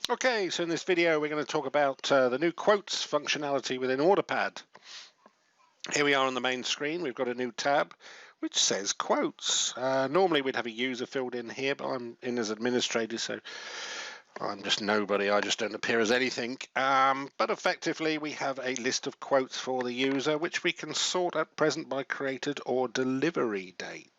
Okay, so in this video we're going to talk about the new quotes functionality within AutoPad. Here we are on the main screen. We've got a new tab which says quotes. Normally we'd have a user filled in here, but I'm in as administrator, so I'm just nobody. I just don't appear as anything. But effectively we have a list of quotes for the user which we can sort at present by created or delivery date.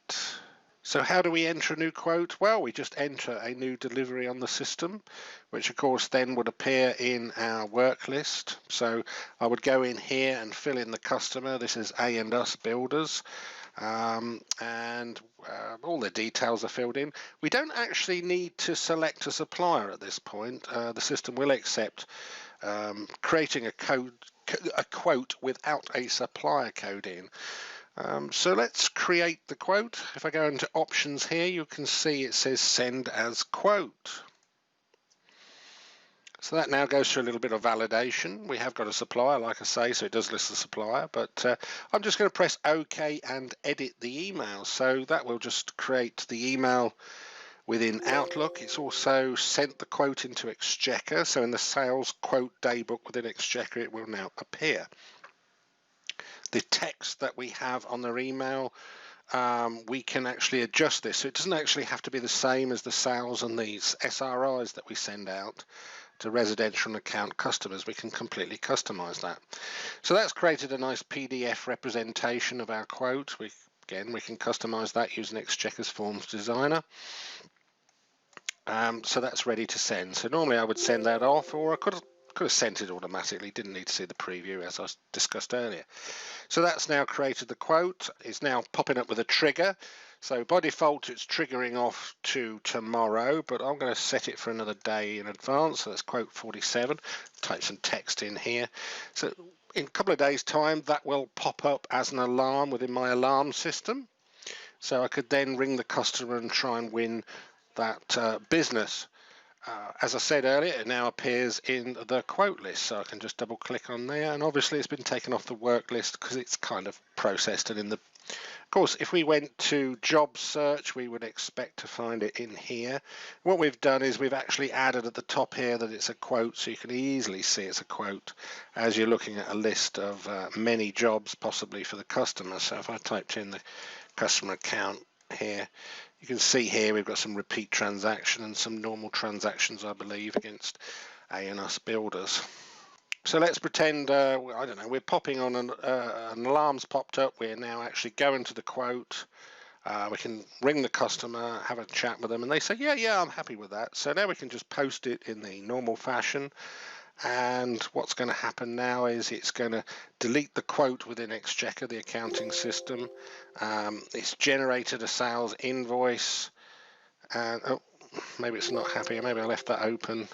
So how do we enter a new quote? Well, we just enter a new delivery on the system, which of course then would appear in our work list. So I would go in here and fill in the customer. This is A&Us Builders. And all the details are filled in. We don't actually need to select a supplier at this point. The system will accept creating a quote without a supplier code in. So let's create the quote. If I go into options here, you can see it says send as quote. So that now goes through a little bit of validation. We have got a supplier, like I say, so it does list the supplier, but I'm just going to press OK and edit the email. So that will just create the email within Outlook. It's also sent the quote into Exchequer, so in the sales quote daybook within Exchequer it will now appear. The text that we have on their email, we can actually adjust this, so it doesn't actually have to be the same as the sales and these SRIs that we send out to residential and account customers. We can completely customize that. So that's created a nice PDF representation of our quote. Again, we can customize that using Exchequer's Forms Designer. So that's ready to send. So normally I would send that off, or I could have sent it automatically, didn't need to see the preview as I discussed earlier. So that's now created the quote. It's now popping up with a trigger. So by default it's triggering off to tomorrow, but I'm going to set it for another day in advance. So that's quote 47. Type some text in here. So in a couple of days time that will pop up as an alarm within my alarm system. So I could then ring the customer and try and win that business. As I said earlier, it now appears in the quote list, so I can just double click on there, and obviously it's been taken off the work list because it's kind of processed and in the... Of course, if we went to job search, we would expect to find it in here. What we've done is we've actually added at the top here that it's a quote, so you can easily see it's a quote as you're looking at a list of many jobs possibly for the customer. So if I typed in the customer account here, you can see here we've got some repeat transaction and some normal transactions, I believe, against A&Us Builders. So let's pretend, I don't know, we're popping on an alarm's popped up. We're now actually going to the quote. We can ring the customer, have a chat with them, and they say, yeah, I'm happy with that. So now we can just post it in the normal fashion. And what's going to happen now is it's going to delete the quote within Exchequer, the accounting system. It's generated a sales invoice, and oh, maybe it's not happy. Maybe I left that open.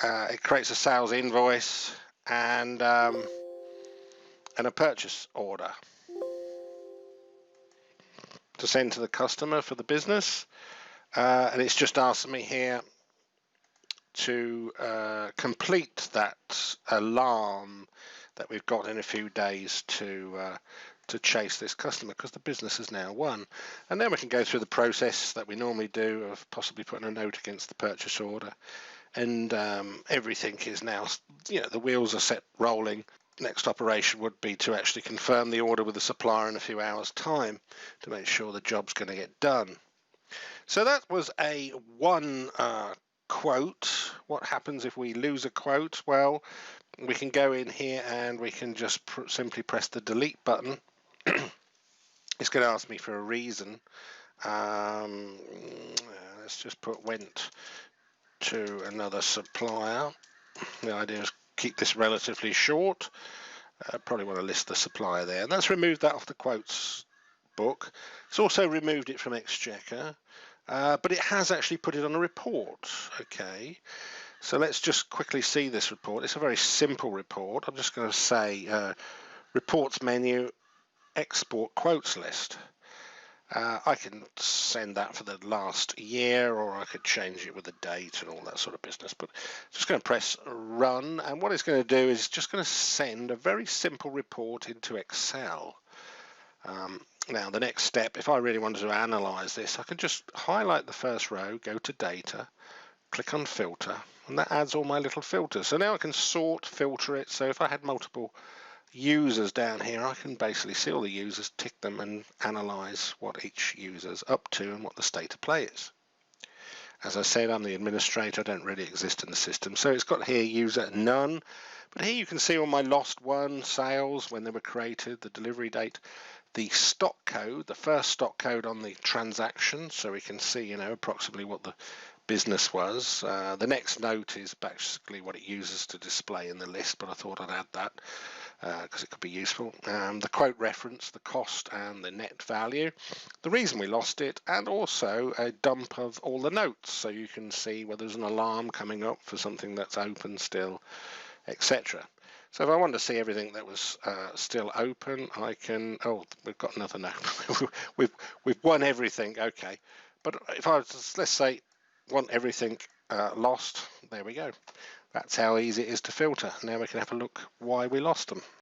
It creates a sales invoice and a purchase order to send to the customer for the business. And it's just asking me here to complete that alarm that we've got in a few days to chase this customer, because the business has now won. And then we can go through the process that we normally do of possibly putting a note against the purchase order, and everything is now, the wheels are set rolling. Next operation would be to actually confirm the order with the supplier in a few hours time to make sure the job's going to get done. So that was a one quote. What happens if we lose a quote? Well, we can go in here and we can just simply press the delete button. It's going to ask me for a reason. Let's just put went to another supplier. The idea is keep this relatively short. Probably want to list the supplier there, and that's removed that off the quotes book. It's also removed it from Exchequer. But it has actually put it on a report. Okay, so let's just quickly see this report. It's a very simple report. I'm just going to say reports menu, export quotes list. I can send that for the last year, or I could change it with the date and all that sort of business. But I'm just going to press run, and what it's going to do is just going to send a very simple report into Excel. Now the next step, if I really wanted to analyze this, I can just highlight the first row, go to data, click on filter, and that adds all my little filters. So now I can sort, filter it. So if I had multiple users down here, I can basically see all the users, tick them, and analyze what each user's up to and what the state of play is. As I said, I'm the administrator, I don't really exist in the system. So it's got here user none, but here you can see all my lost one sales, when they were created, the delivery date, the stock code, the first stock code on the transaction, so we can see, approximately what the business was. The next note is basically what it uses to display in the list, but I thought I'd add that because it could be useful. The quote reference, the cost and the net value, the reason we lost it, and also a dump of all the notes, so you can see whether there's an alarm coming up for something that's open still, etc. So if I want to see everything that was still open, I can, oh, we've got another note. we've won everything, okay. But if I was, let's say, want everything lost, there we go. That's how easy it is to filter. Now we can have a look why we lost them.